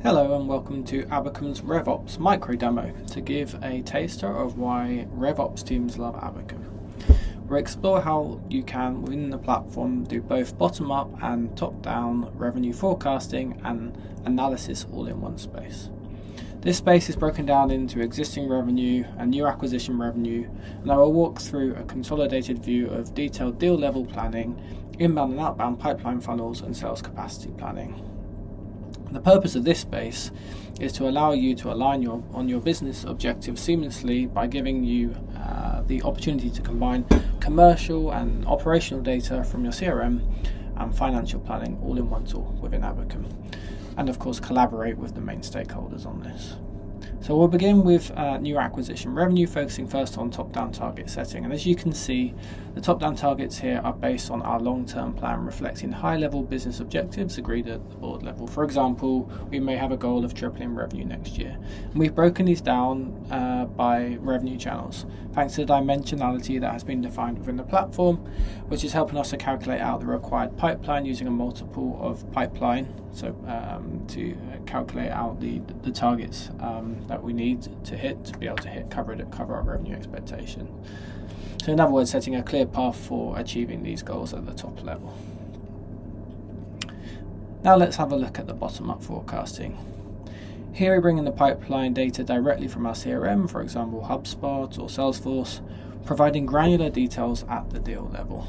Hello and welcome to Abacum's RevOps micro demo to give a taster of why RevOps teams love Abacum. We'll explore how you can, within the platform, do both bottom-up and top-down revenue forecasting and analysis all in one space. This space is broken down into existing revenue and new acquisition revenue, and I will walk through a consolidated view of detailed deal level planning, inbound and outbound pipeline funnels, and sales capacity planning. The purpose of this space is to allow you to align on your business objectives seamlessly by giving you the opportunity to combine commercial and operational data from your CRM and financial planning all in one tool within Abacum, and of course collaborate with the main stakeholders on this. So we'll begin with new acquisition revenue, focusing first on top-down target setting. And as you can see, the top-down targets here are based on our long-term plan, reflecting high-level business objectives agreed at the board level. For example, we may have a goal of tripling revenue next year. And we've broken these down by revenue channels, thanks to the dimensionality that has been defined within the platform, which is helping us to calculate out the required pipeline using a multiple of pipeline, so to calculate out the targets that we need to hit to be able to cover our revenue expectation. So in other words, setting a clear path for achieving these goals at the top level. Now let's have a look at the bottom-up forecasting. Here we bring in the pipeline data directly from our CRM, for example HubSpot or Salesforce, providing granular details at the deal level.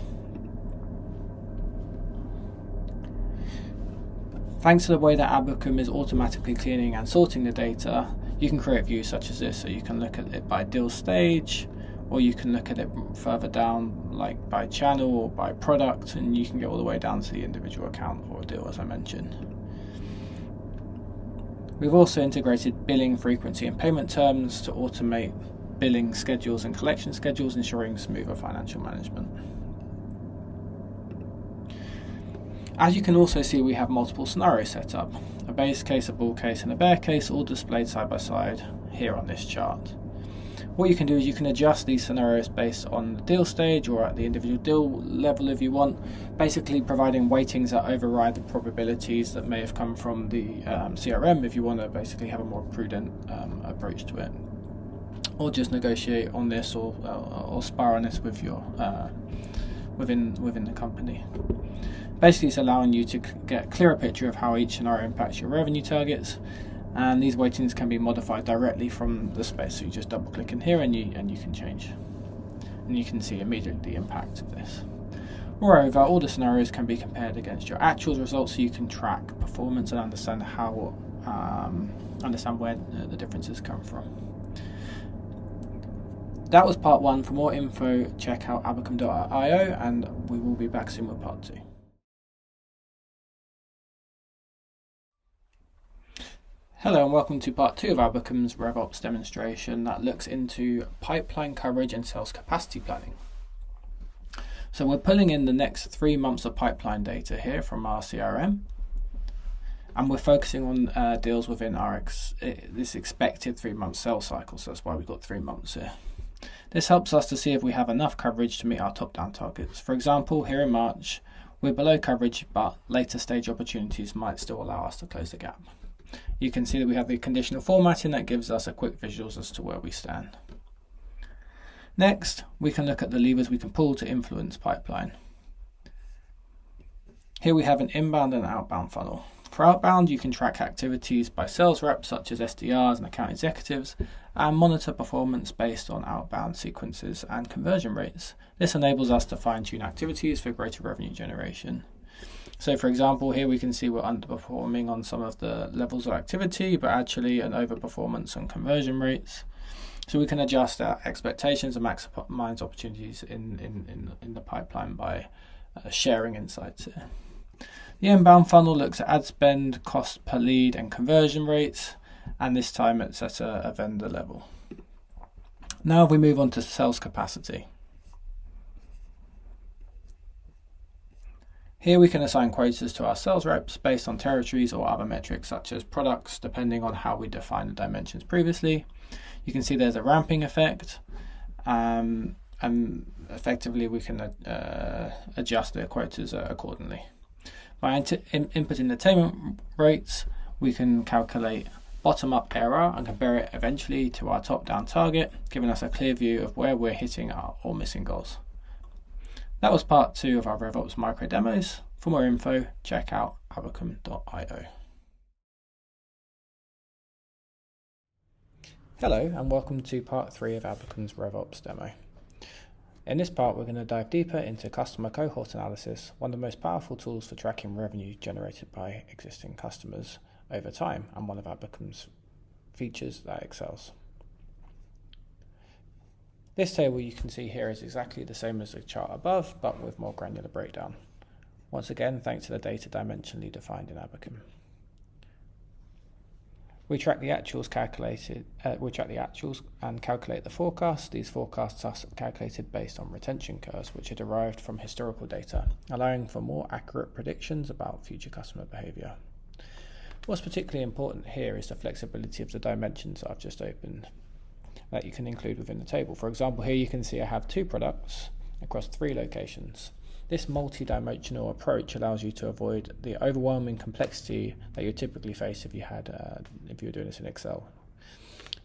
Thanks to the way that Abacum is automatically cleaning and sorting the data, you can create views such as this. So you can look at it by deal stage, or you can look at it further down, like by channel or by product, and you can get all the way down to the individual account or deal, as I mentioned. We've also integrated billing frequency and payment terms to automate billing schedules and collection schedules, ensuring smoother financial management. As you can also see, we have multiple scenarios set up, a base case, a bull case, and a bear case, all displayed side by side here on this chart. What you can do is you can adjust these scenarios based on the deal stage or at the individual deal level if you want, basically providing weightings that override the probabilities that may have come from the CRM if you want to basically have a more prudent approach to it, or just negotiate on this or spar on this with your within the company. Basically, it's allowing you to get a clearer picture of how each scenario impacts your revenue targets, and these weightings can be modified directly from the space. So you just double click in here and you can change, and you can see immediately the impact of this. Moreover, all the scenarios can be compared against your actual results, so you can track performance and understand where the differences come from. That was part one. For more info, check out abacum.io, and we will be back soon with part two. Hello and welcome to part two of Abacum's RevOps demonstration that looks into pipeline coverage and sales capacity planning. So we're pulling in the next 3 months of pipeline data here from our CRM, and we're focusing on deals within this expected 3-month sales cycle, so that's why we've got 3 months here. This helps us to see if we have enough coverage to meet our top-down targets. For example, here in March, we're below coverage, but later stage opportunities might still allow us to close the gap. You can see that we have the conditional formatting that gives us a quick visuals as to where we stand. Next, we can look at the levers we can pull to influence pipeline. Here we have an inbound and outbound funnel. For outbound, you can track activities by sales reps such as SDRs and account executives, and monitor performance based on outbound sequences and conversion rates. This enables us to fine-tune activities for greater revenue generation. So for example, here we can see we're underperforming on some of the levels of activity, but actually an overperformance on conversion rates. So we can adjust our expectations and maximize opportunities in the pipeline by sharing insights here. The inbound funnel looks at ad spend, cost per lead, and conversion rates, and this time it's at a vendor level. Now we move on to sales capacity. Here we can assign quotas to our sales reps based on territories or other metrics such as products, depending on how we defined the dimensions previously. You can see there's a ramping effect, and effectively we can adjust the quotas accordingly. By inputting the attainment rates, We can calculate bottom-up error and compare it eventually to our top-down target, giving us a clear view of where we're hitting our or missing goals. That was part 2 of our RevOps micro demos. For more info, check out abacum.io. Hello and welcome to part 3 of Abacum's RevOps demo. In this part, we're going to dive deeper into customer cohort analysis, one of the most powerful tools for tracking revenue generated by existing customers over time, and one of Abacum's features that excels. This table you can see here is exactly the same as the chart above, but with more granular breakdown. Once again, thanks to the data dimensionally defined in Abacum. We track the actuals and calculate the forecasts. These forecasts are calculated based on retention curves, which are derived from historical data, allowing for more accurate predictions about future customer behavior. What's particularly important here is the flexibility of the dimensions that I've just opened that you can include within the table. For example, here you can see I have 2 products across 3 locations. This multi-dimensional approach allows you to avoid the overwhelming complexity that you typically face if you were doing this in Excel.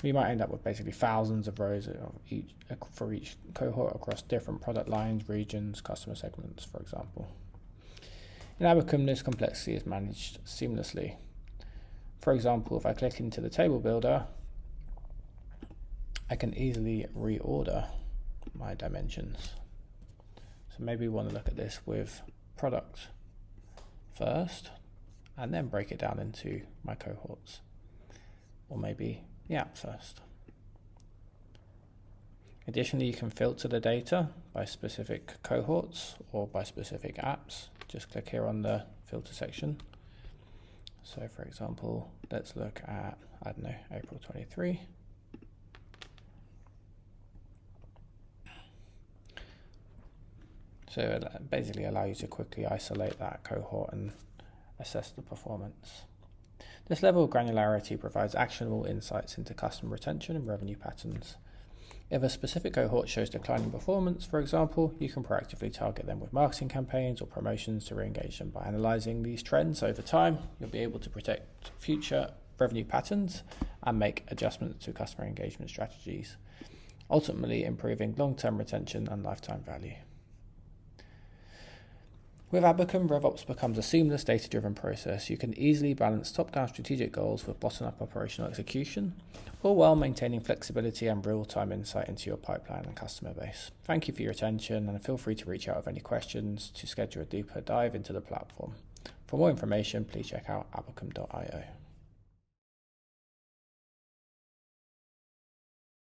You might end up with basically thousands of rows for each cohort across different product lines, regions, customer segments, for example. In Abacum, this complexity is managed seamlessly. For example, if I click into the table builder, I can easily reorder my dimensions. So maybe we want to look at this with product first and then break it down into my cohorts, or maybe the app first. Additionally, you can filter the data by specific cohorts or by specific apps. Just click here on the filter section. So for example, let's look at, April 23. So it basically allows you to quickly isolate that cohort and assess the performance. This level of granularity provides actionable insights into customer retention and revenue patterns. If a specific cohort shows declining performance, for example, you can proactively target them with marketing campaigns or promotions to re-engage them. By analysing these trends over time, you'll be able to predict future revenue patterns and make adjustments to customer engagement strategies, ultimately improving long-term retention and lifetime value. With Abacum, RevOps becomes a seamless data-driven process. You can easily balance top-down strategic goals with bottom-up operational execution, all while maintaining flexibility and real-time insight into your pipeline and customer base. Thank you for your attention, and feel free to reach out with any questions to schedule a deeper dive into the platform. For more information, please check out abacum.io.